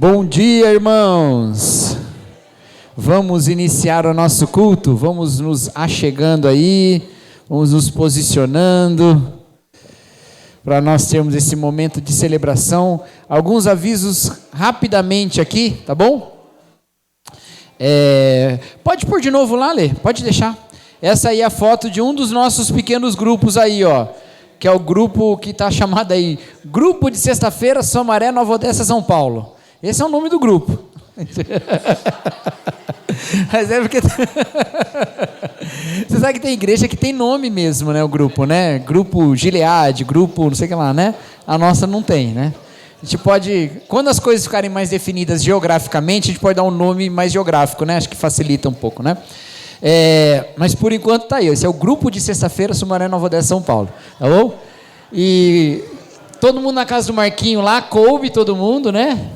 Bom dia, irmãos. Vamos iniciar o nosso culto. Vamos nos achegando aí, vamos nos posicionando para nós termos esse momento de celebração. Alguns avisos rapidamente aqui, tá bom? Pode pôr de novo lá, Lê, pode deixar. Essa aí é a foto de um dos nossos pequenos grupos aí, ó, que é o grupo que está chamado aí, Grupo de Sexta-feira, Sumaré, Nova Odessa, São Paulo. Esse é o nome do grupo. Mas é porque você sabe que tem igreja que tem nome mesmo, né? O grupo, né? Grupo Gileade, grupo não sei o que lá, né? A nossa não tem, né? A gente pode, quando as coisas ficarem mais definidas geograficamente, a gente pode dar um nome mais geográfico, né? Acho que facilita um pouco, né? Mas por enquanto tá aí. Esse é o Grupo de Sexta-feira, Sumaré, Nova Odessa, São Paulo. Tá bom? E todo mundo na casa do Marquinho lá, coube todo mundo, né?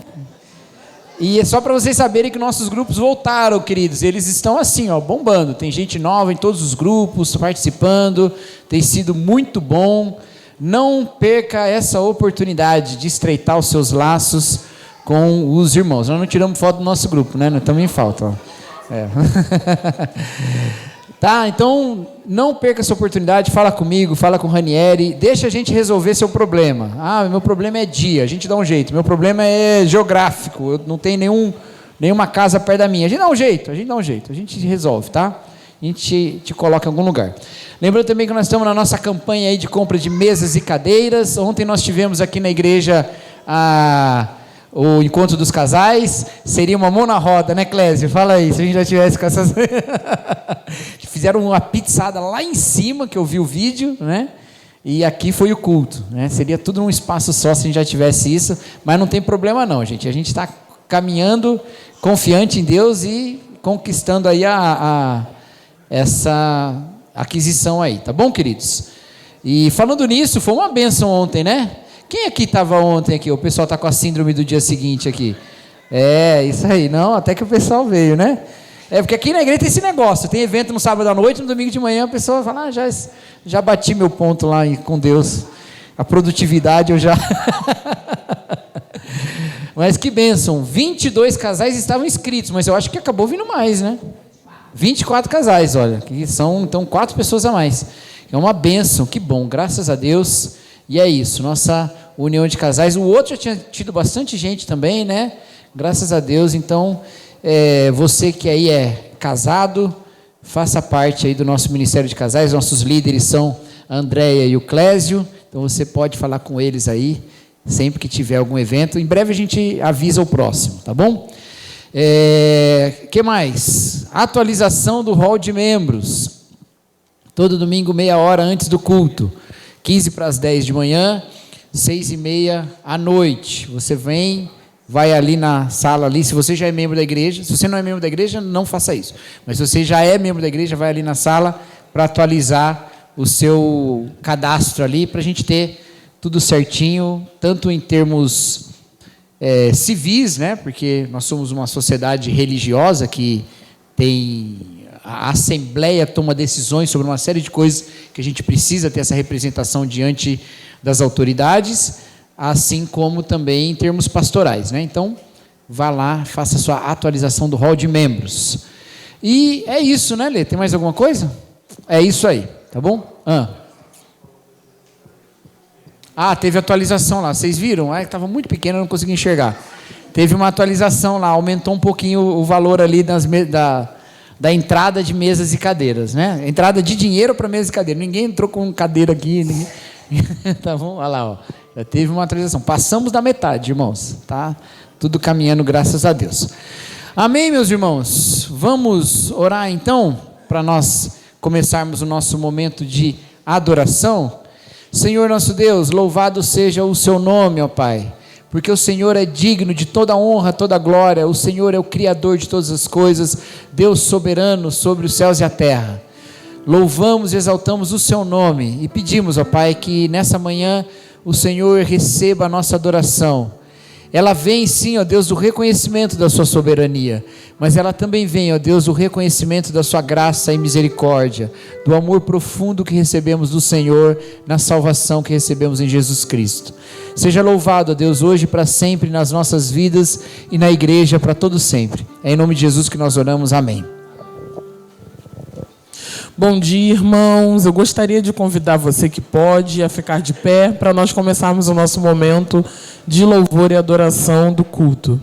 E é só para vocês saberem que nossos grupos voltaram, queridos. Eles estão assim, ó, bombando. Tem gente nova em todos os grupos participando. Tem sido muito bom. Não perca essa oportunidade de estreitar os seus laços com os irmãos. Nós não tiramos foto do nosso grupo, né? Nós estamos em falta, ó. Tá, então não perca essa oportunidade. Fala comigo, fala com o Ranieri. Deixa a gente resolver seu problema. Meu problema é dia, a gente dá um jeito. Meu problema é geográfico, eu não tenho nenhuma casa perto da minha. A gente dá um jeito, a gente resolve, tá? A gente te coloca em algum lugar. Lembrando também que nós estamos na nossa campanha aí de compra de mesas e cadeiras. Ontem nós tivemos aqui na igreja o encontro dos casais. Seria uma mão na roda, né, Clésio? Fala aí, se a gente já tivesse com essas... Fizeram uma pizzada lá em cima, que eu vi o vídeo, né? E aqui foi o culto, né? Seria tudo num espaço só se a gente já tivesse isso, mas não tem problema não, gente. A gente está caminhando confiante em Deus e conquistando aí essa aquisição aí, tá bom, queridos? E falando nisso, foi uma bênção ontem, né? Quem aqui estava ontem aqui? O pessoal está com a síndrome do dia seguinte aqui. Isso aí. Não, até que o pessoal veio, né? Porque aqui na igreja tem esse negócio. Tem evento no sábado à noite, no domingo de manhã, a pessoa fala, já bati meu ponto lá com Deus. A produtividade eu já... Mas que bênção. 22 casais estavam inscritos, mas eu acho que acabou vindo mais, né? 24 casais, olha. Que são, então, 4 pessoas a mais. É uma bênção, que bom. Graças a Deus. E é isso, nossa união de casais. O outro já tinha tido bastante gente também, né? Graças a Deus. Então, você que aí é casado, faça parte aí do nosso Ministério de Casais. Nossos líderes são a Andréia e o Clésio. Então, você pode falar com eles aí, sempre que tiver algum evento. Em breve a gente avisa o próximo, tá bom? Que mais? Atualização do hall de membros. Todo domingo, meia hora antes do culto. 15 para as 10 de manhã, 6h30 à noite. Você vai ali na sala ali, se você já é membro da igreja. Se você não é membro da igreja, não faça isso. Mas se você já é membro da igreja, vai ali na sala para atualizar o seu cadastro ali, para a gente ter tudo certinho, tanto em termos civis, né? Porque nós somos uma sociedade religiosa que tem... A Assembleia toma decisões sobre uma série de coisas que a gente precisa ter essa representação diante das autoridades, assim como também em termos pastorais, né? Então, vá lá, faça a sua atualização do hall de membros. E é isso, né, Lê? Tem mais alguma coisa? É isso aí, tá bom? Teve atualização lá, vocês viram? Estava muito pequeno, eu não consegui enxergar. Teve uma atualização lá, aumentou um pouquinho o valor ali da entrada de mesas e cadeiras, né? Entrada de dinheiro para mesa e cadeira. Ninguém entrou com cadeira aqui. Tá bom? Olha lá, ó. Já teve uma atualização. Passamos da metade, irmãos. Tá? Tudo caminhando, graças a Deus. Amém, meus irmãos? Vamos orar então, para nós começarmos o nosso momento de adoração. Senhor nosso Deus, louvado seja o seu nome, ó Pai. Porque o Senhor é digno de toda honra, toda glória. O Senhor é o Criador de todas as coisas, Deus soberano sobre os céus e a terra. Louvamos e exaltamos o seu nome e pedimos, ó Pai, que nessa manhã o Senhor receba a nossa adoração. Ela vem sim, ó Deus, do reconhecimento da sua soberania, mas ela também vem, ó Deus, do reconhecimento da sua graça e misericórdia, do amor profundo que recebemos do Senhor na salvação que recebemos em Jesus Cristo. Seja louvado, ó Deus, hoje e para sempre nas nossas vidas e na igreja para todo sempre. É em nome de Jesus que nós oramos, amém. Bom dia, irmãos. Eu gostaria de convidar você que pode a ficar de pé para nós começarmos o nosso momento de louvor e adoração do culto.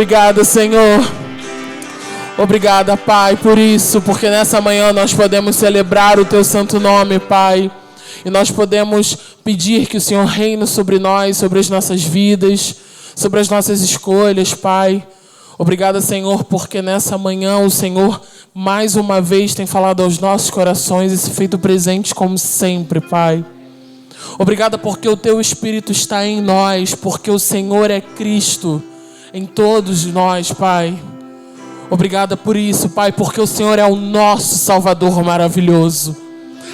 Obrigado, Senhor. Obrigada, Pai, por isso, porque nessa manhã nós podemos celebrar o Teu santo nome, Pai. E nós podemos pedir que o Senhor reine sobre nós, sobre as nossas vidas, sobre as nossas escolhas, Pai. Obrigada, Senhor, porque nessa manhã o Senhor mais uma vez tem falado aos nossos corações e se feito presente como sempre, Pai. Obrigada porque o Teu Espírito está em nós, porque o Senhor é Cristo em todos nós, Pai. Obrigada por isso, Pai, porque o Senhor é o nosso Salvador maravilhoso.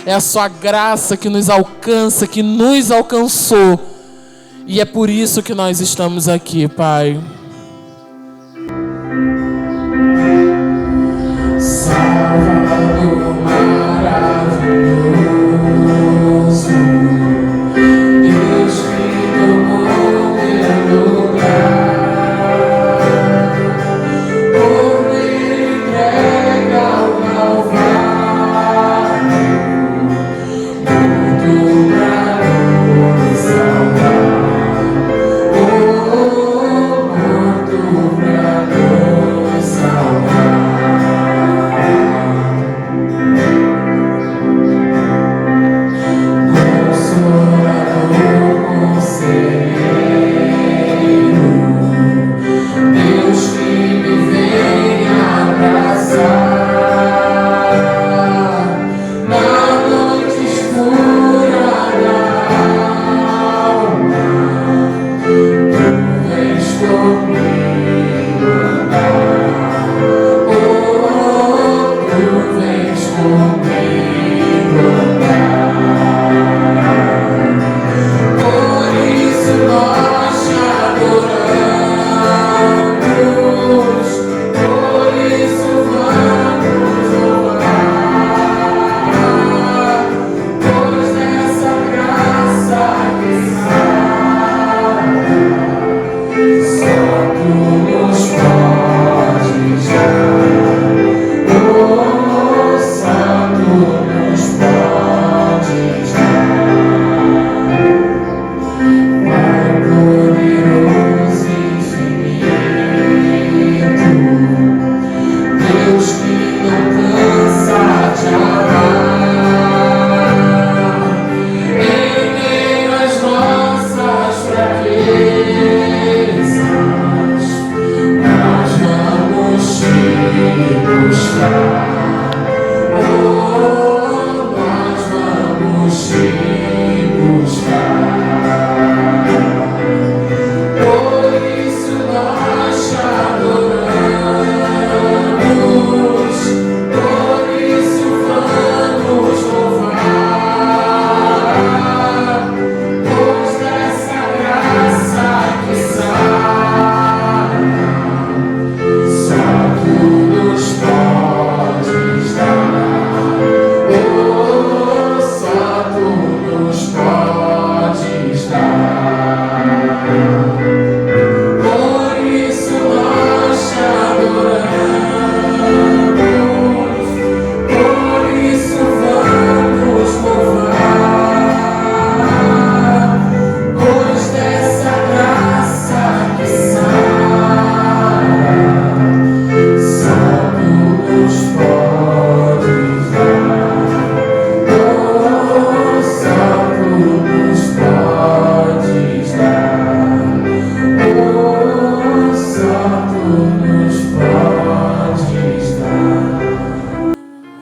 É a Sua graça que nos alcança, que nos alcançou. E é por isso que nós estamos aqui, Pai. Salvador maravilhoso, Deus que tomou meu lugar. Oh,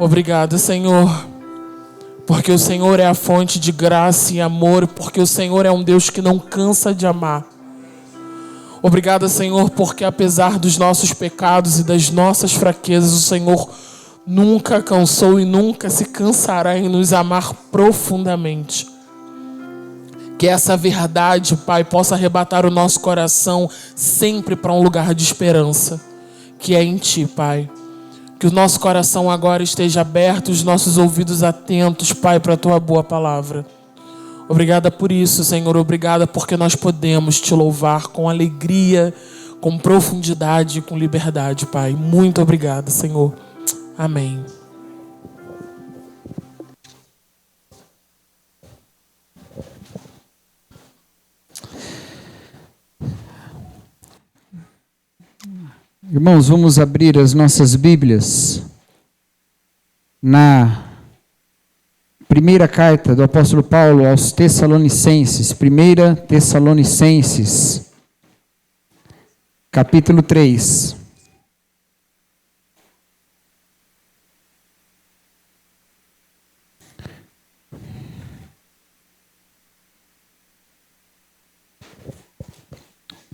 Obrigado, Senhor, porque o Senhor é a fonte de graça e amor, porque o Senhor é um Deus que não cansa de amar. Obrigado, Senhor, porque apesar dos nossos pecados e das nossas fraquezas, o Senhor nunca cansou e nunca se cansará em nos amar profundamente. Que essa verdade, Pai, possa arrebatar o nosso coração sempre para um lugar de esperança, que é em Ti, Pai. Que o nosso coração agora esteja aberto, os nossos ouvidos atentos, Pai, para a Tua boa palavra. Obrigada por isso, Senhor. Obrigada porque nós podemos Te louvar com alegria, com profundidade e com liberdade, Pai. Muito obrigado, Senhor. Amém. Irmãos, vamos abrir as nossas Bíblias na primeira carta do apóstolo Paulo aos Tessalonicenses, 1 Tessalonicenses, capítulo 3.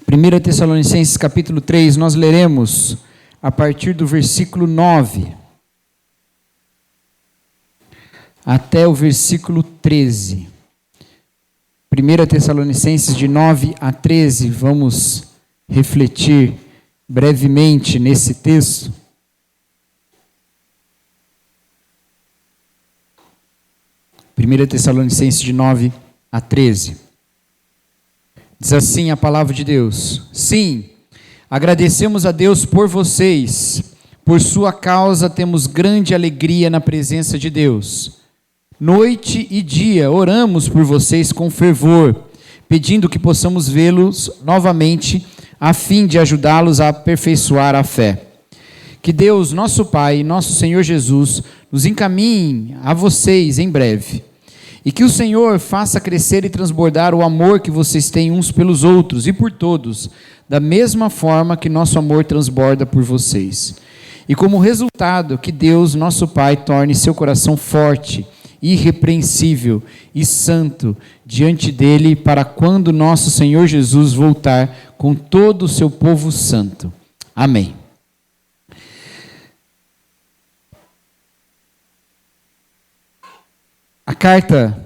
Primeira Tessalonicenses, capítulo 3, nós leremos a partir do versículo 9 até o versículo 13. 1 Tessalonicenses de 9 a 13, vamos refletir brevemente nesse texto. Primeira Tessalonicenses de 9 a 13. Diz assim a palavra de Deus: Sim, agradecemos a Deus por vocês, por sua causa temos grande alegria na presença de Deus. Noite e dia oramos por vocês com fervor, pedindo que possamos vê-los novamente, a fim de ajudá-los a aperfeiçoar a fé. Que Deus, nosso Pai, nosso Senhor Jesus, nos encaminhe a vocês em breve. E que o Senhor faça crescer e transbordar o amor que vocês têm uns pelos outros e por todos, da mesma forma que nosso amor transborda por vocês. E como resultado, que Deus, nosso Pai, torne seu coração forte, irrepreensível e santo diante dele, para quando nosso Senhor Jesus voltar com todo o seu povo santo. Amém. A carta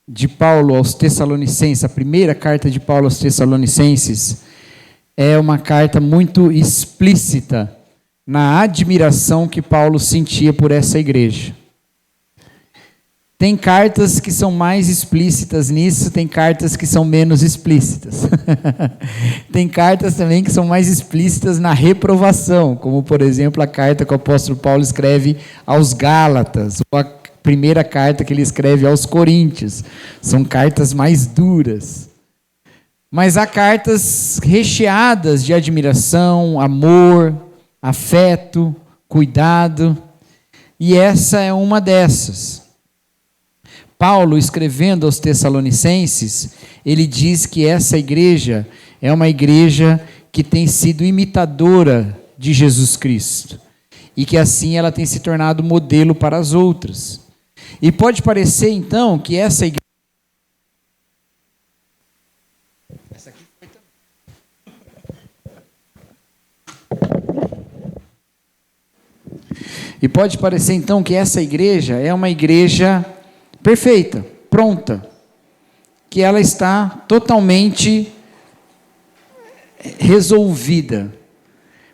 de Paulo aos Tessalonicenses, a primeira carta de Paulo aos Tessalonicenses, é uma carta muito explícita na admiração que Paulo sentia por essa igreja. Tem cartas que são mais explícitas nisso, tem cartas que são menos explícitas. Tem cartas também que são mais explícitas na reprovação, como, por exemplo, a carta que o apóstolo Paulo escreve aos Gálatas, ou a primeira carta que ele escreve aos Coríntios. São cartas mais duras. Mas há cartas recheadas de admiração, amor, afeto, cuidado, e essa é uma dessas. Paulo, escrevendo aos Tessalonicenses, ele diz que essa igreja é uma igreja que tem sido imitadora de Jesus Cristo, e que assim ela tem se tornado modelo para as outras. E pode parecer então que essa igreja... Essa aqui foi também. E pode parecer então que essa igreja é uma igreja perfeita, pronta, que ela está totalmente resolvida.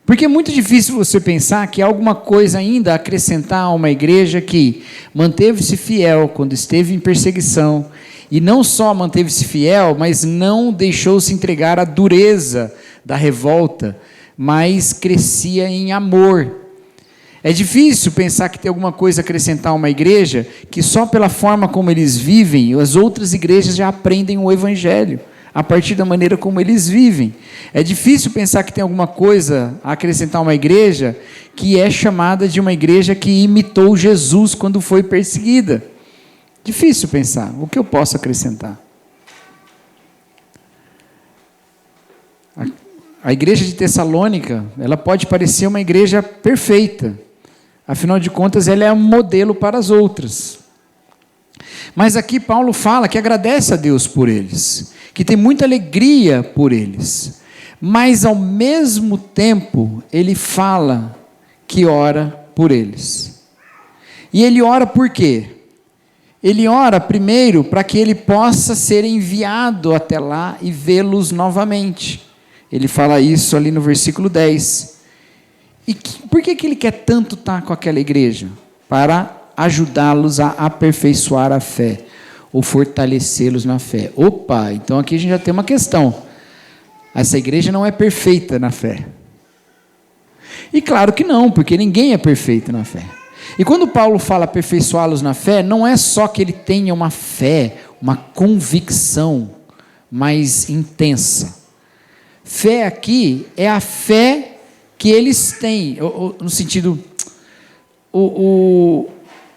Porque é muito difícil você pensar que há alguma coisa ainda a acrescentar a uma igreja que manteve-se fiel quando esteve em perseguição, e não só manteve-se fiel, mas não deixou-se entregar à dureza da revolta, mas crescia em amor. É difícil pensar que tem alguma coisa a acrescentar a uma igreja que só pela forma como eles vivem, as outras igrejas já aprendem o evangelho a partir da maneira como eles vivem. É difícil pensar que tem alguma coisa a acrescentar a uma igreja que é chamada de uma igreja que imitou Jesus quando foi perseguida. Difícil pensar. O que eu posso acrescentar? A igreja de Tessalônica, ela pode parecer uma igreja perfeita, Afinal de contas, ela é um modelo para as outras. Mas aqui Paulo fala que agradece a Deus por eles, que tem muita alegria por eles, mas ao mesmo tempo ele fala que ora por eles. E ele ora por quê? Ele ora primeiro para que ele possa ser enviado até lá e vê-los novamente. Ele fala isso ali no versículo 10. E por que ele quer tanto estar com aquela igreja? Para ajudá-los a aperfeiçoar a fé, ou fortalecê-los na fé. Opa, então aqui a gente já tem uma questão. Essa igreja não é perfeita na fé. E claro que não, porque ninguém é perfeito na fé. E quando Paulo fala aperfeiçoá-los na fé, não é só que ele tenha uma fé, uma convicção mais intensa. Fé aqui é a fé que eles têm, no sentido...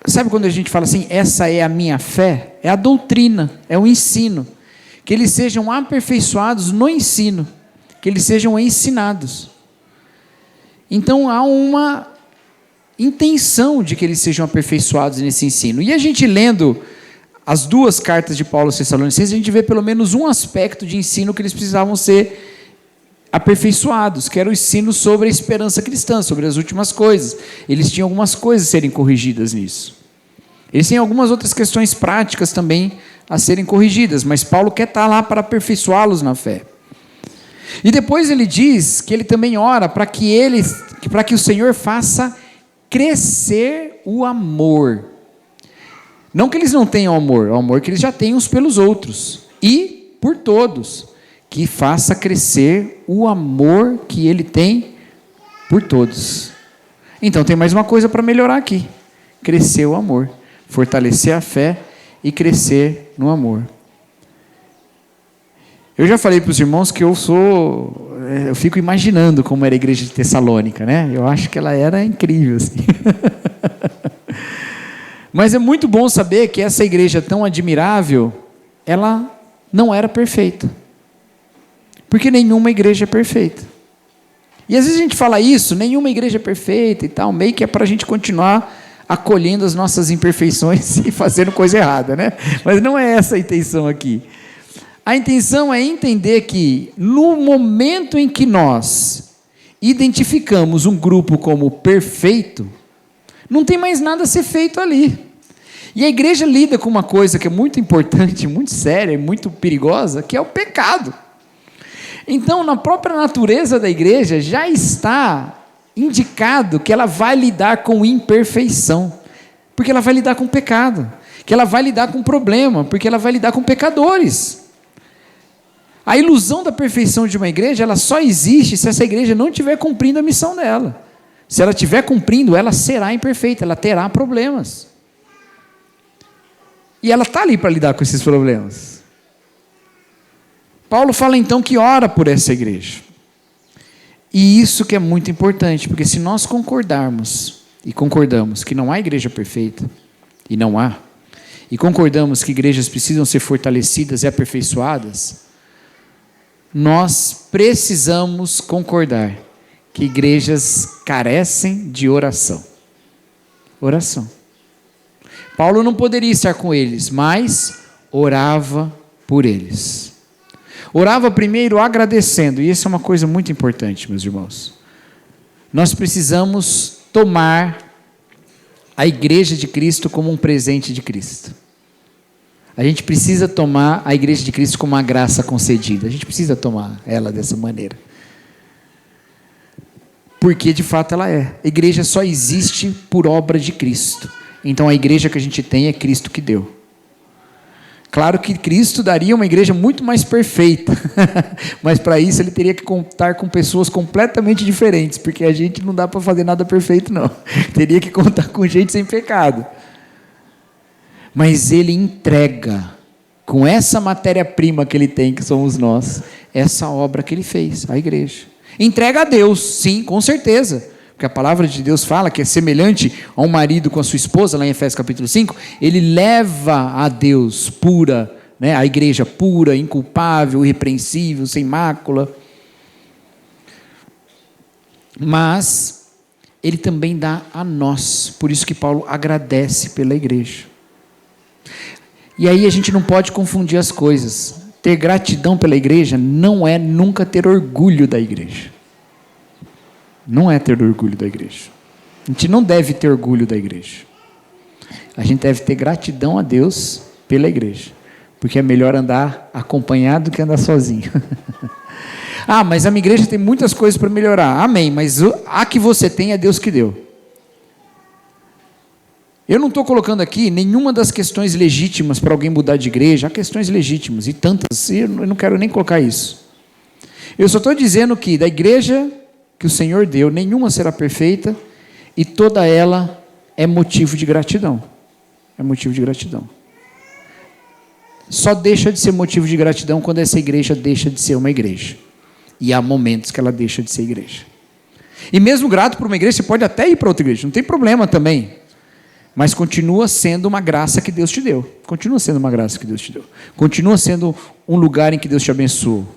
Sabe quando a gente fala assim, essa é a minha fé? É a doutrina, é o ensino. Que eles sejam aperfeiçoados no ensino, que eles sejam ensinados. Então há uma intenção de que eles sejam aperfeiçoados nesse ensino. E a gente lendo as duas cartas de Paulo aos Tessalonicenses, a gente vê pelo menos um aspecto de ensino que eles precisavam ser aperfeiçoados, que era o ensino sobre a esperança cristã, sobre as últimas coisas. Eles tinham algumas coisas a serem corrigidas nisso. Eles têm algumas outras questões práticas também a serem corrigidas, mas Paulo quer estar lá para aperfeiçoá-los na fé. E depois ele diz que ele também ora para que o Senhor faça crescer o amor. Não que eles não tenham amor, o amor que eles já têm uns pelos outros e por todos, que faça crescer o amor que ele tem por todos. Então tem mais uma coisa para melhorar aqui: crescer o amor, fortalecer a fé e crescer no amor. Eu já falei para os irmãos que eu fico imaginando como era a igreja de Tessalônica, né? Eu acho que ela era incrível, assim. Mas é muito bom saber que essa igreja tão admirável, ela não era perfeita. Porque nenhuma igreja é perfeita. E às vezes a gente fala isso, nenhuma igreja é perfeita e tal, meio que é para a gente continuar acolhendo as nossas imperfeições e fazendo coisa errada, né? Mas não é essa a intenção aqui. A intenção é entender que no momento em que nós identificamos um grupo como perfeito, não tem mais nada a ser feito ali. E a igreja lida com uma coisa que é muito importante, muito séria e muito perigosa, que é o pecado. Então, na própria natureza da igreja, já está indicado que ela vai lidar com imperfeição, porque ela vai lidar com pecado, que ela vai lidar com problema, porque ela vai lidar com pecadores. A ilusão da perfeição de uma igreja, ela só existe se essa igreja não estiver cumprindo a missão dela. Se ela estiver cumprindo, ela será imperfeita, ela terá problemas. E ela está ali para lidar com esses problemas. Paulo fala então que ora por essa igreja. E isso que é muito importante, porque se nós concordarmos, e concordamos que não há igreja perfeita, e não há, e concordamos que igrejas precisam ser fortalecidas e aperfeiçoadas, nós precisamos concordar que igrejas carecem de oração. Oração. Paulo não poderia estar com eles, mas orava por eles. Orava primeiro agradecendo, e isso é uma coisa muito importante, meus irmãos. Nós precisamos tomar a igreja de Cristo como um presente de Cristo. A gente precisa tomar a igreja de Cristo como uma graça concedida. A gente precisa tomar ela dessa maneira. Porque de fato ela é. A igreja só existe por obra de Cristo. Então a igreja que a gente tem é Cristo que deu. Claro que Cristo daria uma igreja muito mais perfeita, mas para isso ele teria que contar com pessoas completamente diferentes, porque a gente não dá para fazer nada perfeito não, teria que contar com gente sem pecado. Mas ele entrega, com essa matéria-prima que ele tem, que somos nós, essa obra que ele fez, a igreja. Entrega a Deus, sim, com certeza. Porque a palavra de Deus fala que é semelhante a um marido com a sua esposa, lá em Efésios capítulo 5, ele leva a Deus pura, né, a igreja pura, inculpável, irrepreensível, sem mácula. Mas Ele também dá a nós. Por isso que Paulo agradece pela igreja. E aí a gente não pode confundir as coisas. Ter gratidão pela igreja não é nunca ter orgulho da igreja. Não é ter orgulho da igreja. A gente não deve ter orgulho da igreja. A gente deve ter gratidão a Deus pela igreja. Porque é melhor andar acompanhado do que andar sozinho. Ah, mas a minha igreja tem muitas coisas para melhorar. Amém, mas a que você tem é Deus que deu. Eu não estou colocando aqui nenhuma das questões legítimas para alguém mudar de igreja. Há questões legítimas e tantas, eu não quero nem colocar isso. Eu só estou dizendo que da igreja que o Senhor deu, nenhuma será perfeita e toda ela é motivo de gratidão. É motivo de gratidão. Só deixa de ser motivo de gratidão quando essa igreja deixa de ser uma igreja. E há momentos que ela deixa de ser igreja. E mesmo grato por uma igreja, você pode até ir para outra igreja, não tem problema também. Mas continua sendo uma graça que Deus te deu. Continua sendo uma graça que Deus te deu. Continua sendo um lugar em que Deus te abençoou.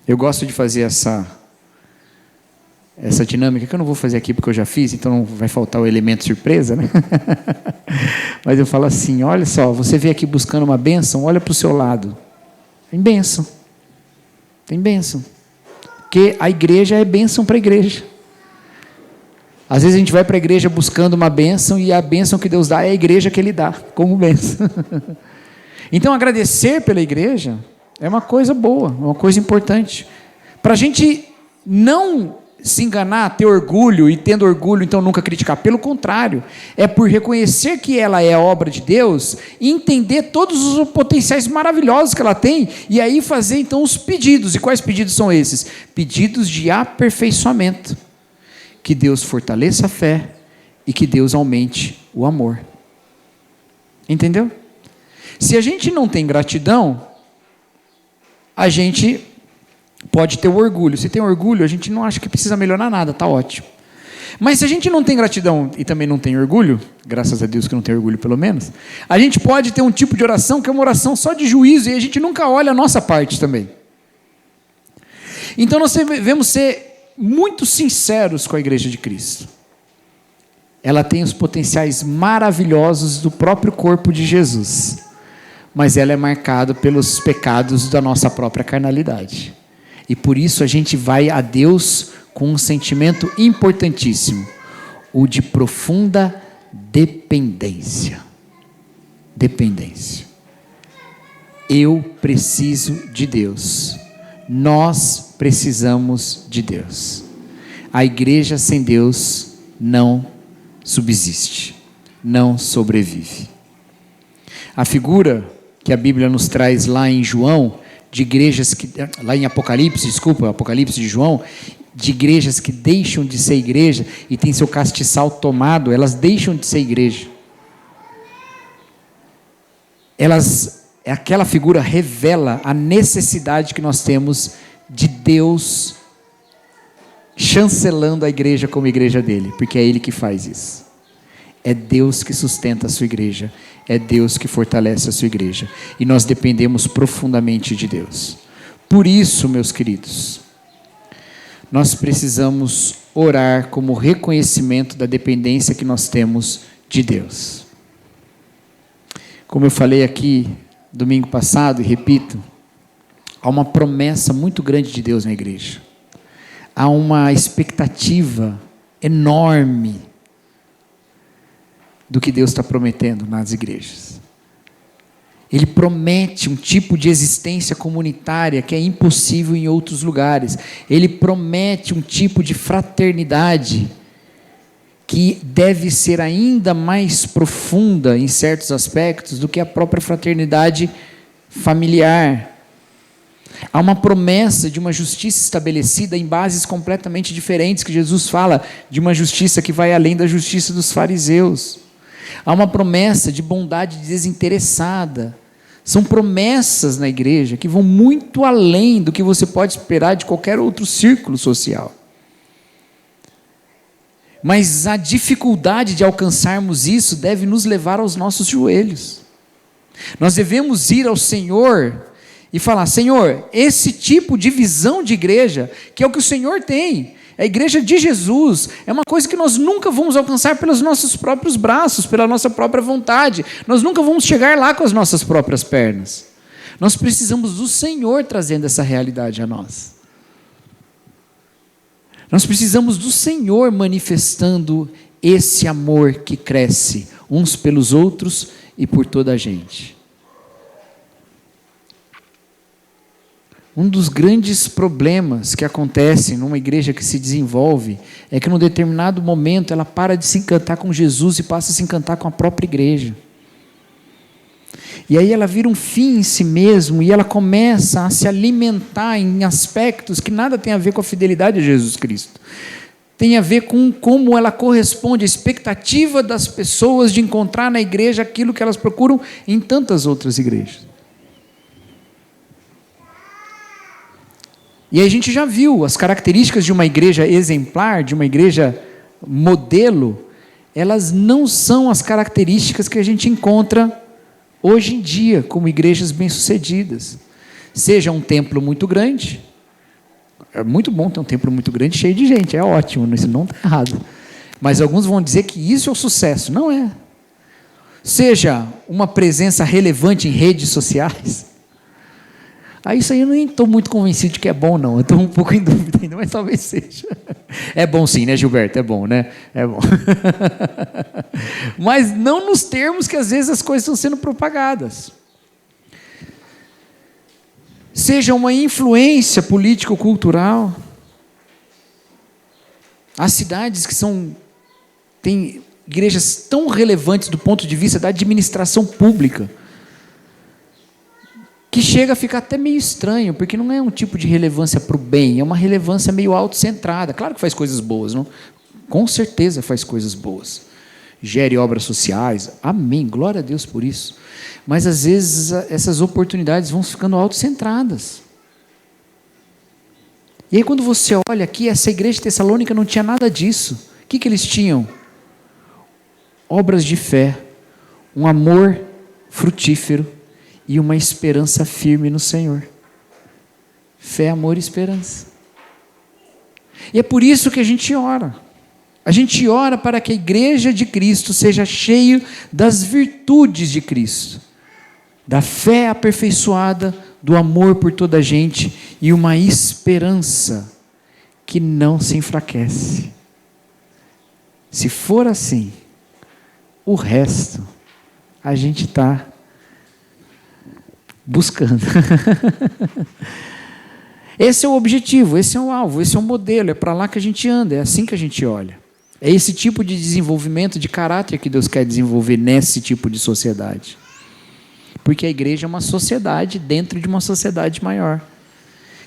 Eu gosto de fazer essa dinâmica, que eu não vou fazer aqui porque eu já fiz, então não vai faltar o elemento surpresa, né? Mas eu falo assim, olha só, você veio aqui buscando uma bênção, olha para o seu lado. Tem bênção. Tem bênção. Porque a igreja é bênção para a igreja. Às vezes a gente vai para a igreja buscando uma bênção e a bênção que Deus dá é a igreja que Ele dá como bênção. Então agradecer pela igreja é uma coisa boa, é uma coisa importante. Para a gente não se enganar, ter orgulho e tendo orgulho então nunca criticar. Pelo contrário, é por reconhecer que ela é a obra de Deus e entender todos os potenciais maravilhosos que ela tem e aí fazer então os pedidos. E quais pedidos são esses? Pedidos de aperfeiçoamento. Que Deus fortaleça a fé e que Deus aumente o amor. Entendeu? Se a gente não tem gratidão, a gente pode ter o orgulho. Se tem orgulho, a gente não acha que precisa melhorar nada, está ótimo. Mas se a gente não tem gratidão e também não tem orgulho, graças a Deus que não tem orgulho pelo menos, a gente pode ter um tipo de oração que é uma oração só de juízo e a gente nunca olha a nossa parte também. Então nós devemos ser muito sinceros com a igreja de Cristo. Ela tem os potenciais maravilhosos do próprio corpo de Jesus, mas ela é marcada pelos pecados da nossa própria carnalidade. E por isso a gente vai a Deus com um sentimento importantíssimo, o de profunda dependência. Dependência. Eu preciso de Deus. Nós precisamos de Deus. A igreja sem Deus não subsiste, não sobrevive. A figura que a Bíblia nos traz lá em João, de igrejas que, lá em Apocalipse de João, de igrejas que deixam de ser igreja e tem seu castiçal tomado, elas deixam de ser igreja. Aquela figura revela a necessidade que nós temos de Deus chancelando a igreja como igreja dele, porque é Ele que faz isso. É Deus que sustenta a sua igreja, é Deus que fortalece a sua igreja, e nós dependemos profundamente de Deus. Por isso, meus queridos, nós precisamos orar como reconhecimento da dependência que nós temos de Deus. Como eu falei aqui domingo passado, e repito, há uma promessa muito grande de Deus na igreja. Há uma expectativa enorme do que Deus está prometendo nas igrejas. Ele promete um tipo de existência comunitária que é impossível em outros lugares. Ele promete um tipo de fraternidade que deve ser ainda mais profunda em certos aspectos do que a própria fraternidade familiar. Há uma promessa de uma justiça estabelecida em bases completamente diferentes, que Jesus fala de uma justiça que vai além da justiça dos fariseus. Há uma promessa de bondade desinteressada. São promessas na igreja que vão muito além do que você pode esperar de qualquer outro círculo social. Mas a dificuldade de alcançarmos isso deve nos levar aos nossos joelhos. Nós devemos ir ao Senhor e falar: Senhor, esse tipo de visão de igreja, que é o que o Senhor tem, A igreja de Jesus é uma coisa que nós nunca vamos alcançar pelos nossos próprios braços, pela nossa própria vontade. Nós nunca vamos chegar lá com as nossas próprias pernas. Nós precisamos do Senhor trazendo essa realidade a nós. Nós precisamos do Senhor manifestando esse amor que cresce uns pelos outros e por toda a gente. Um dos grandes problemas que acontecem numa igreja que se desenvolve é que num determinado momento ela para de se encantar com Jesus e passa a se encantar com a própria igreja. E aí ela vira um fim em si mesmo e ela começa a se alimentar em aspectos que nada tem a ver com a fidelidade a Jesus Cristo. Tem a ver com como ela corresponde à expectativa das pessoas de encontrar na igreja aquilo que elas procuram em tantas outras igrejas. E aí a gente já viu as características de uma igreja exemplar, de uma igreja modelo, elas não são as características que a gente encontra hoje em dia como igrejas bem-sucedidas. Seja um templo muito grande, é muito bom ter um templo muito grande cheio de gente, é ótimo, isso não está errado. Mas alguns vão dizer que isso é o sucesso, não é. Seja uma presença relevante em redes sociais, isso aí eu nem estou muito convencido de que é bom, não. Eu estou um pouco em dúvida ainda, mas talvez seja. É bom sim, né, Gilberto? É bom, né? É bom. Mas não nos termos que às vezes as coisas estão sendo propagadas. Seja uma influência político-cultural. Há cidades que têm igrejas tão relevantes do ponto de vista da administração pública, que chega a ficar até meio estranho, porque não é um tipo de relevância para o bem, é uma relevância meio autocentrada. Claro que faz coisas boas, não? Com certeza faz coisas boas. Gere obras sociais, amém, glória a Deus por isso. Mas às vezes essas oportunidades vão ficando autocentradas. E aí quando você olha aqui, essa igreja de Tessalônica não tinha nada disso. O que eles tinham? Obras de fé, um amor frutífero, e uma esperança firme no Senhor. Fé, amor e esperança. E é por isso que a gente ora. A gente ora para que a igreja de Cristo seja cheia das virtudes de Cristo. Da fé aperfeiçoada, do amor por toda a gente e uma esperança que não se enfraquece. Se for assim, o resto a gente está buscando. Esse é o objetivo, esse é o alvo, esse é o modelo, é para lá que a gente anda, é assim que a gente olha. É esse tipo de desenvolvimento de caráter que Deus quer desenvolver nesse tipo de sociedade. Porque a igreja é uma sociedade dentro de uma sociedade maior,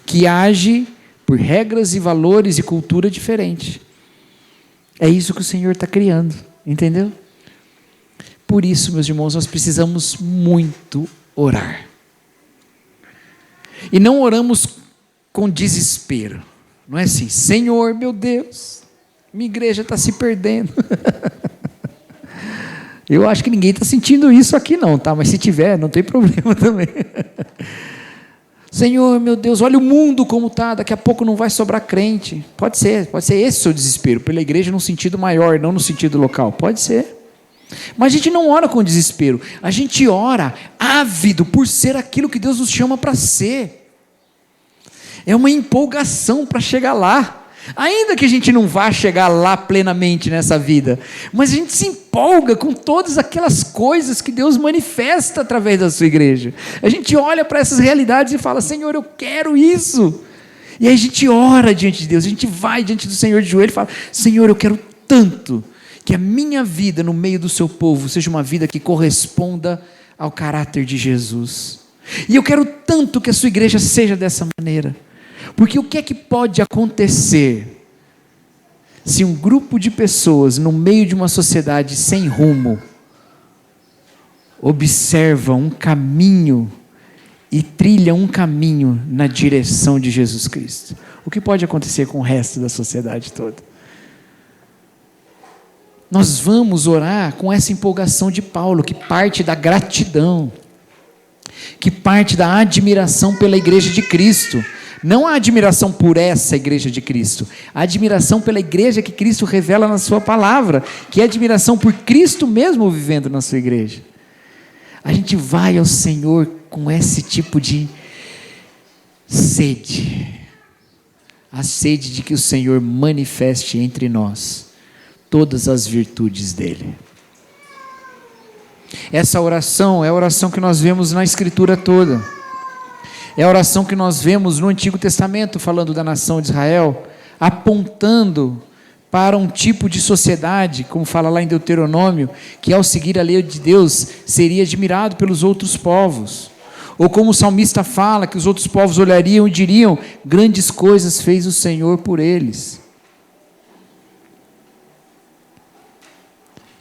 que age por regras e valores e cultura diferente. É isso que o Senhor está criando, entendeu? Por isso, meus irmãos, nós precisamos muito orar. E não oramos com desespero. Não é assim, Senhor, meu Deus, minha igreja está se perdendo. Eu acho que ninguém está sentindo isso aqui não, tá? Mas se tiver, não tem problema também. Senhor, meu Deus, olha o mundo como está, daqui a pouco não vai sobrar crente. Pode ser esse o seu desespero, pela igreja num sentido maior, não no sentido local. Pode ser. Mas a gente não ora com desespero, a gente ora ávido por ser aquilo que Deus nos chama para ser. É uma empolgação para chegar lá, ainda que a gente não vá chegar lá plenamente nessa vida, mas a gente se empolga com todas aquelas coisas que Deus manifesta através da sua igreja. A gente olha para essas realidades e fala, Senhor, eu quero isso. E aí a gente ora diante de Deus, a gente vai diante do Senhor de joelho e fala, Senhor, eu quero tanto que a minha vida no meio do seu povo seja uma vida que corresponda ao caráter de Jesus. E eu quero tanto que a sua igreja seja dessa maneira. Porque o que é que pode acontecer se um grupo de pessoas no meio de uma sociedade sem rumo observa um caminho e trilha um caminho na direção de Jesus Cristo? O que pode acontecer com o resto da sociedade toda? Nós vamos orar com essa empolgação de Paulo, que parte da gratidão, que parte da admiração pela igreja de Cristo, Não a admiração por essa igreja de Cristo, a admiração pela igreja que Cristo revela na sua palavra, que é a admiração por Cristo mesmo vivendo na sua igreja. A gente vai ao Senhor com esse tipo de sede, a sede de que o Senhor manifeste entre nós todas as virtudes dele. Essa oração é a oração que nós vemos na Escritura toda. É a oração que nós vemos no Antigo Testamento, falando da nação de Israel, apontando para um tipo de sociedade, como fala lá em Deuteronômio, que ao seguir a lei de Deus, seria admirado pelos outros povos. Ou como o salmista fala, que os outros povos olhariam e diriam, grandes coisas fez o Senhor por eles.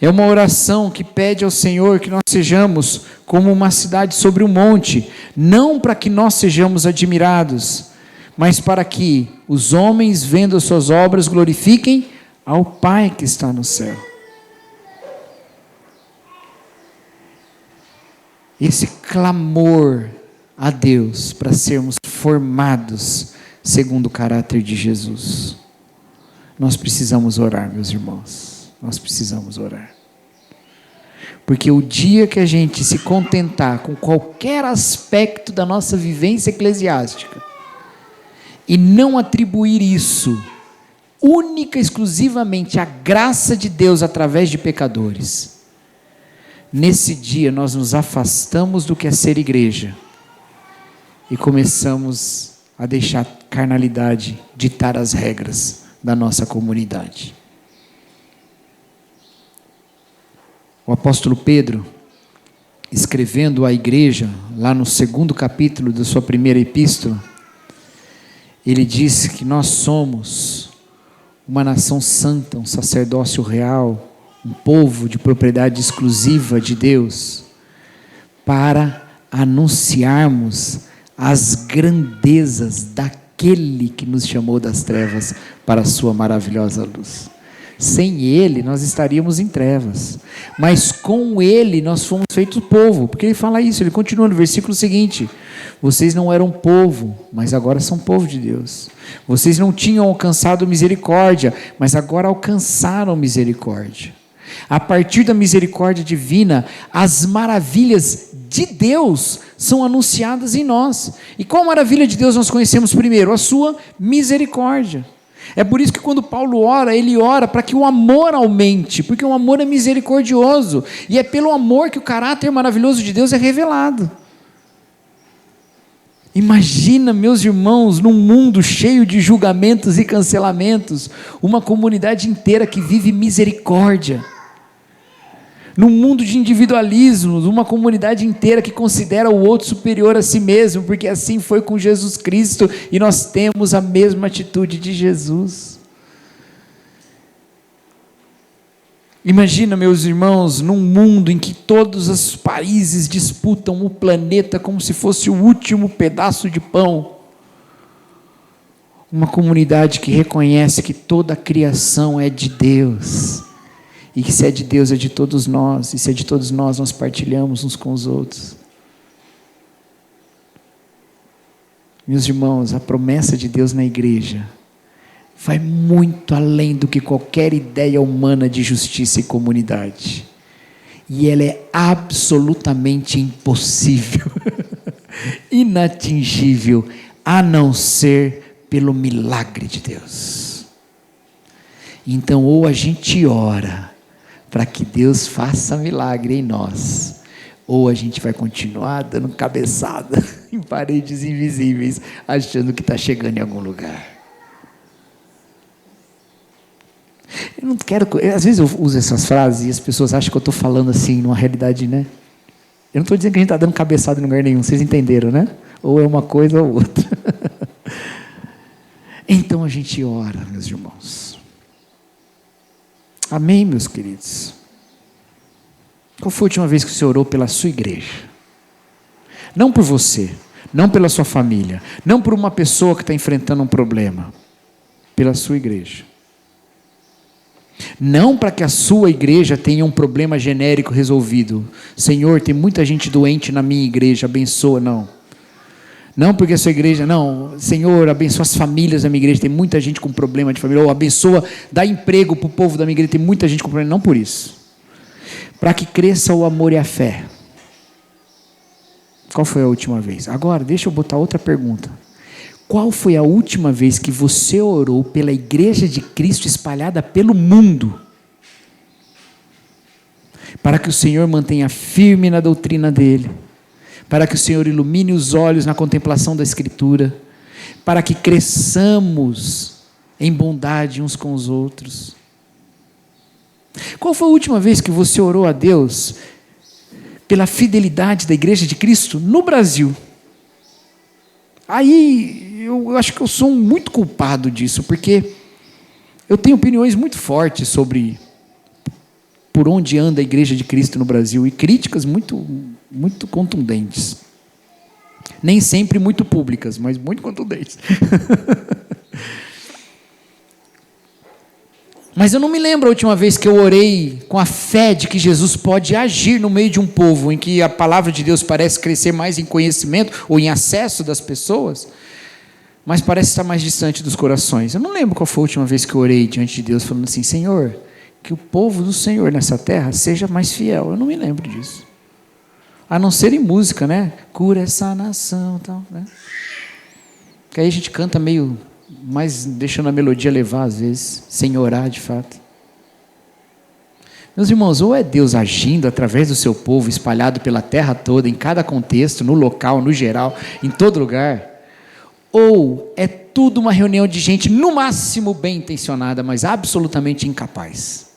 É uma oração que pede ao Senhor que nós sejamos como uma cidade sobre um monte, não para que nós sejamos admirados, mas para que os homens, vendo as suas obras, glorifiquem ao Pai que está no céu. Esse clamor a Deus para sermos formados segundo o caráter de Jesus. Nós precisamos orar, meus irmãos. Nós precisamos orar. Porque o dia que a gente se contentar com qualquer aspecto da nossa vivência eclesiástica e não atribuir isso única e exclusivamente à graça de Deus através de pecadores, nesse dia nós nos afastamos do que é ser igreja e começamos a deixar a carnalidade ditar as regras da nossa comunidade. O apóstolo Pedro, escrevendo à igreja, lá no 2º capítulo da sua primeira epístola, ele diz que nós somos uma nação santa, um sacerdócio real, um povo de propriedade exclusiva de Deus, para anunciarmos as grandezas daquele que nos chamou das trevas para a sua maravilhosa luz. Sem ele nós estaríamos em trevas, mas com ele nós fomos feitos povo, porque ele fala isso, ele continua no versículo seguinte: vocês não eram povo, mas agora são povo de Deus. Vocês não tinham alcançado misericórdia, mas agora alcançaram misericórdia. A partir da misericórdia divina, as maravilhas de Deus são anunciadas em nós. E qual maravilha de Deus nós conhecemos primeiro? A sua misericórdia. É por isso que quando Paulo ora, ele ora para que o amor aumente, porque o amor é misericordioso, e é pelo amor que o caráter maravilhoso de Deus é revelado. Imagina, meus irmãos, num mundo cheio de julgamentos e cancelamentos, uma comunidade inteira que vive misericórdia. Num mundo de individualismos, uma comunidade inteira que considera o outro superior a si mesmo, porque assim foi com Jesus Cristo, e nós temos a mesma atitude de Jesus. Imagina, meus irmãos, num mundo em que todos os países disputam o planeta como se fosse o último pedaço de pão, uma comunidade que reconhece que toda a criação é de Deus, e que se é de Deus é de todos nós, e se é de todos nós, nós partilhamos uns com os outros. Meus irmãos, a promessa de Deus na igreja vai muito além do que qualquer ideia humana de justiça e comunidade, e ela é absolutamente impossível, inatingível, a não ser pelo milagre de Deus. Então, ou a gente ora para que Deus faça milagre em nós, ou a gente vai continuar dando cabeçada em paredes invisíveis, achando que está chegando em algum lugar. Eu não quero, às vezes eu uso essas frases e as pessoas acham que eu estou falando assim, numa realidade, né? Eu não estou dizendo que a gente está dando cabeçada em lugar nenhum, vocês entenderam, né? Ou é uma coisa ou outra. Então a gente ora, meus irmãos. Amém, meus queridos? Qual foi a última vez que você orou pela sua igreja? Não por você, não pela sua família, não por uma pessoa que está enfrentando um problema, pela sua igreja. Não para que a sua igreja tenha um problema genérico resolvido. Senhor, tem muita gente doente na minha igreja, abençoa, não. Não porque a sua igreja, não, Senhor, abençoa as famílias da minha igreja, tem muita gente com problema de família, ou abençoa, dá emprego para o povo da minha igreja, tem muita gente com problema, não por isso. Para que cresça o amor e a fé. Qual foi a última vez? Agora, deixa eu botar outra pergunta. Qual foi a última vez que você orou pela igreja de Cristo espalhada pelo mundo? Para que o Senhor mantenha firme na doutrina dele, para que o Senhor ilumine os olhos na contemplação da Escritura, para que cresçamos em bondade uns com os outros. Qual foi a última vez que você orou a Deus pela fidelidade da igreja de Cristo no Brasil? Aí eu acho que eu sou muito culpado disso, porque eu tenho opiniões muito fortes sobre por onde anda a igreja de Cristo no Brasil, e críticas muito contundentes. Nem sempre muito públicas, mas muito contundentes. Mas eu não me lembro a última vez que eu orei com a fé de que Jesus pode agir no meio de um povo em que a palavra de Deus parece crescer mais em conhecimento ou em acesso das pessoas, mas parece estar mais distante dos corações. Eu não lembro qual foi a última vez que eu orei diante de Deus falando assim: Senhor, que o povo do Senhor nessa terra seja mais fiel. Eu não me lembro disso. A não ser em música, né? Cura essa nação e tal, né? Que aí a gente canta meio, mais deixando a melodia levar às vezes, sem orar de fato. Meus irmãos, ou é Deus agindo através do seu povo, espalhado pela terra toda, em cada contexto, no local, no geral, em todo lugar, ou é tudo uma reunião de gente, no máximo bem intencionada, mas absolutamente incapaz.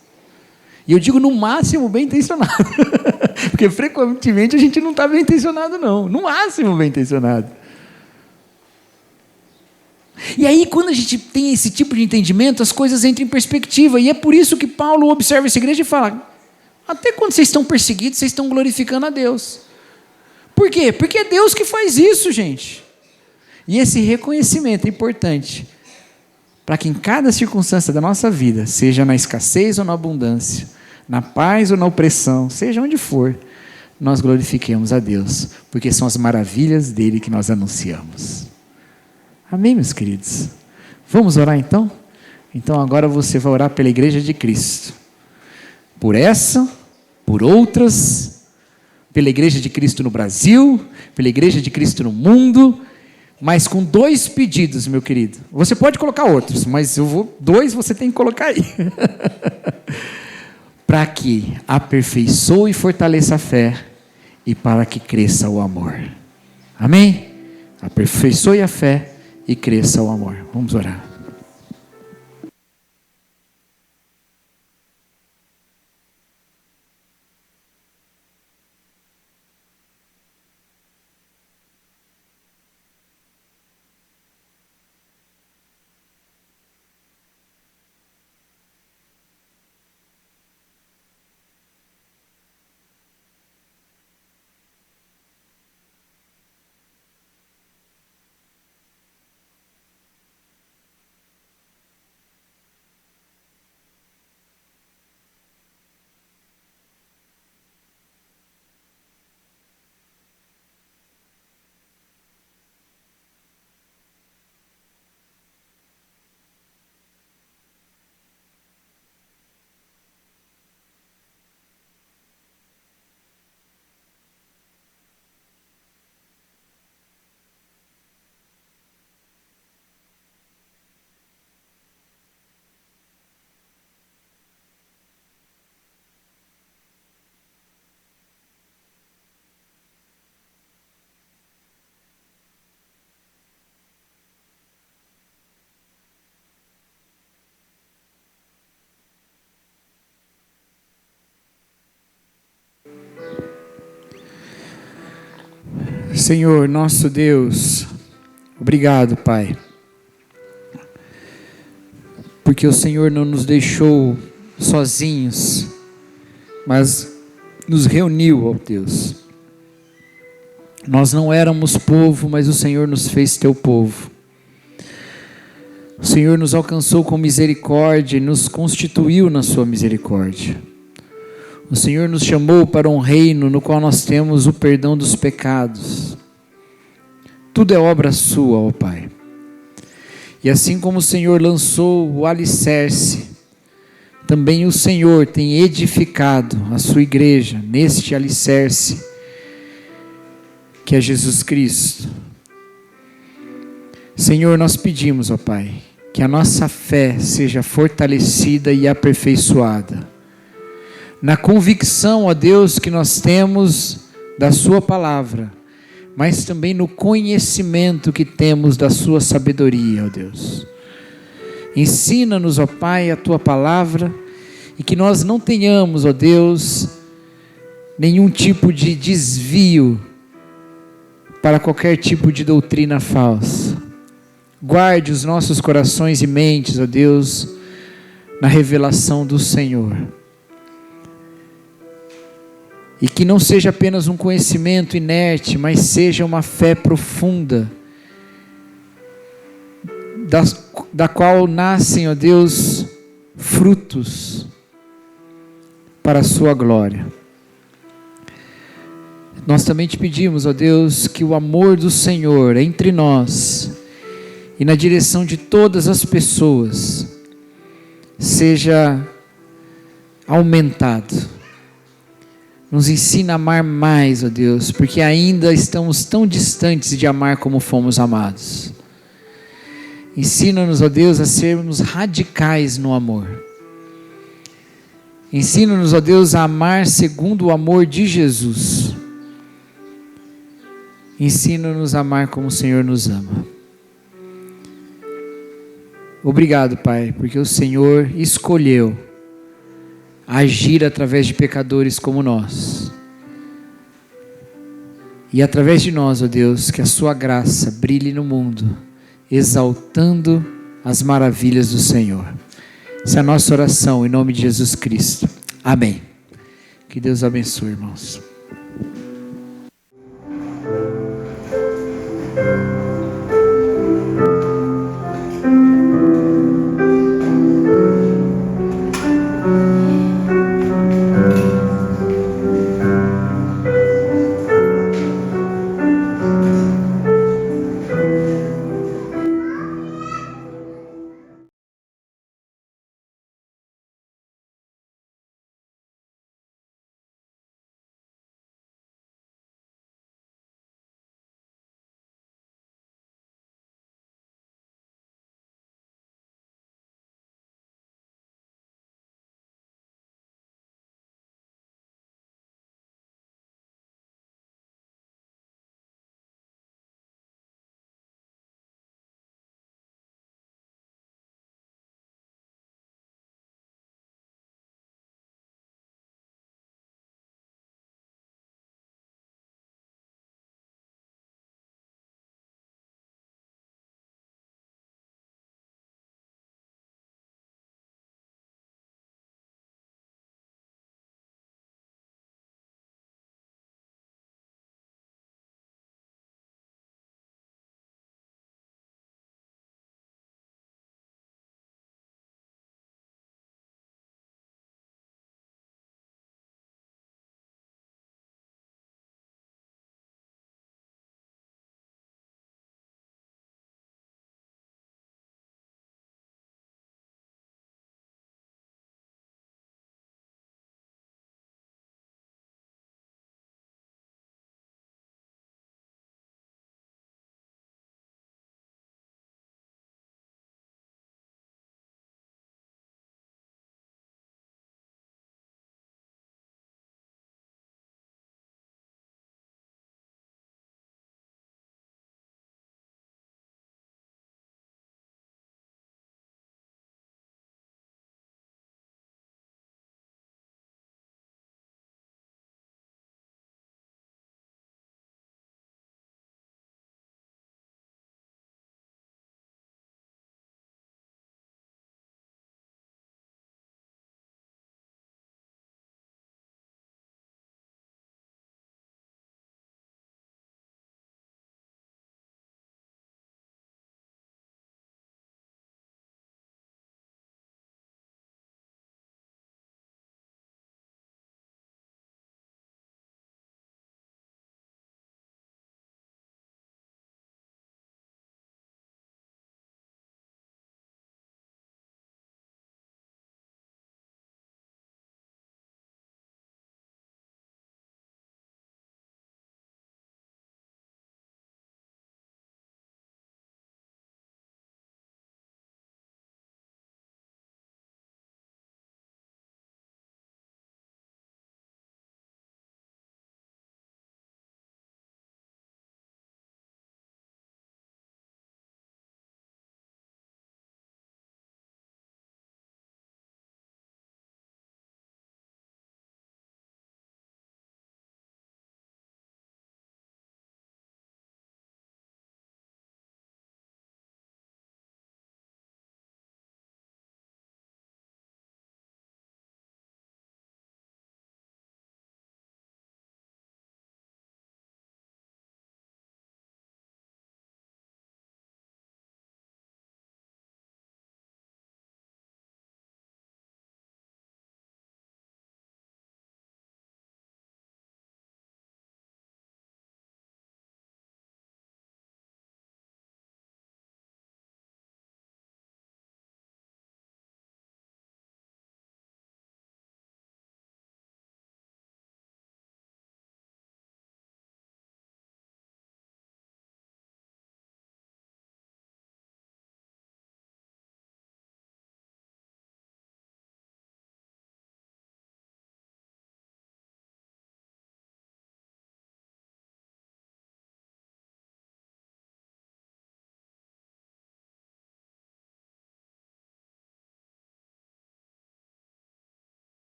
E eu digo no máximo bem intencionado, porque frequentemente a gente não está bem intencionado não, no máximo bem intencionado. E aí quando a gente tem esse tipo de entendimento, as coisas entram em perspectiva, e é por isso que Paulo observa essa igreja e fala: até quando vocês estão perseguidos, vocês estão glorificando a Deus. Por quê? Porque é Deus que faz isso, gente. E esse reconhecimento é importante, para que em cada circunstância da nossa vida, seja na escassez ou na abundância, na paz ou na opressão, seja onde for, nós glorifiquemos a Deus, porque são as maravilhas dele que nós anunciamos. Amém, meus queridos? Vamos orar então? Então agora você vai orar pela igreja de Cristo, por essa, por outras, pela igreja de Cristo no Brasil, pela igreja de Cristo no mundo, mas com 2 pedidos, meu querido. Você pode colocar outros, mas 2 você tem que colocar aí. Para que aperfeiçoe e fortaleça a fé e para que cresça o amor. Amém? Aperfeiçoe a fé e cresça o amor. Vamos orar. Senhor, nosso Deus, obrigado, Pai, porque o Senhor não nos deixou sozinhos, mas nos reuniu, ó Deus. Nós não éramos povo, mas o Senhor nos fez teu povo. O Senhor nos alcançou com misericórdia e nos constituiu na sua misericórdia. O Senhor nos chamou para um reino no qual nós temos o perdão dos pecados. Tudo é obra sua, ó Pai. E assim como o Senhor lançou o alicerce, também o Senhor tem edificado a sua igreja neste alicerce, que é Jesus Cristo. Senhor, nós pedimos, ó Pai, que a nossa fé seja fortalecida e aperfeiçoada, na convicção, ó Deus, que nós temos da sua palavra, mas também no conhecimento que temos da sua sabedoria, ó Deus. Ensina-nos, ó Pai, a tua palavra, e que nós não tenhamos, ó Deus, nenhum tipo de desvio para qualquer tipo de doutrina falsa. Guarde os nossos corações e mentes, ó Deus, na revelação do Senhor. E que não seja apenas um conhecimento inerte, mas seja uma fé profunda, da qual nascem, ó Deus, frutos para a sua glória. Nós também te pedimos, ó Deus, que o amor do Senhor entre nós e na direção de todas as pessoas seja aumentado. Nos ensina a amar mais, ó Deus, porque ainda estamos tão distantes de amar como fomos amados. Ensina-nos, ó Deus, a sermos radicais no amor. Ensina-nos, ó Deus, a amar segundo o amor de Jesus. Ensina-nos a amar como o Senhor nos ama. Obrigado, Pai, porque o Senhor escolheu agir através de pecadores como nós. E através de nós, ó Deus, que a sua graça brilhe no mundo, exaltando as maravilhas do Senhor. Essa é a nossa oração em nome de Jesus Cristo. Amém. Que Deus abençoe, irmãos.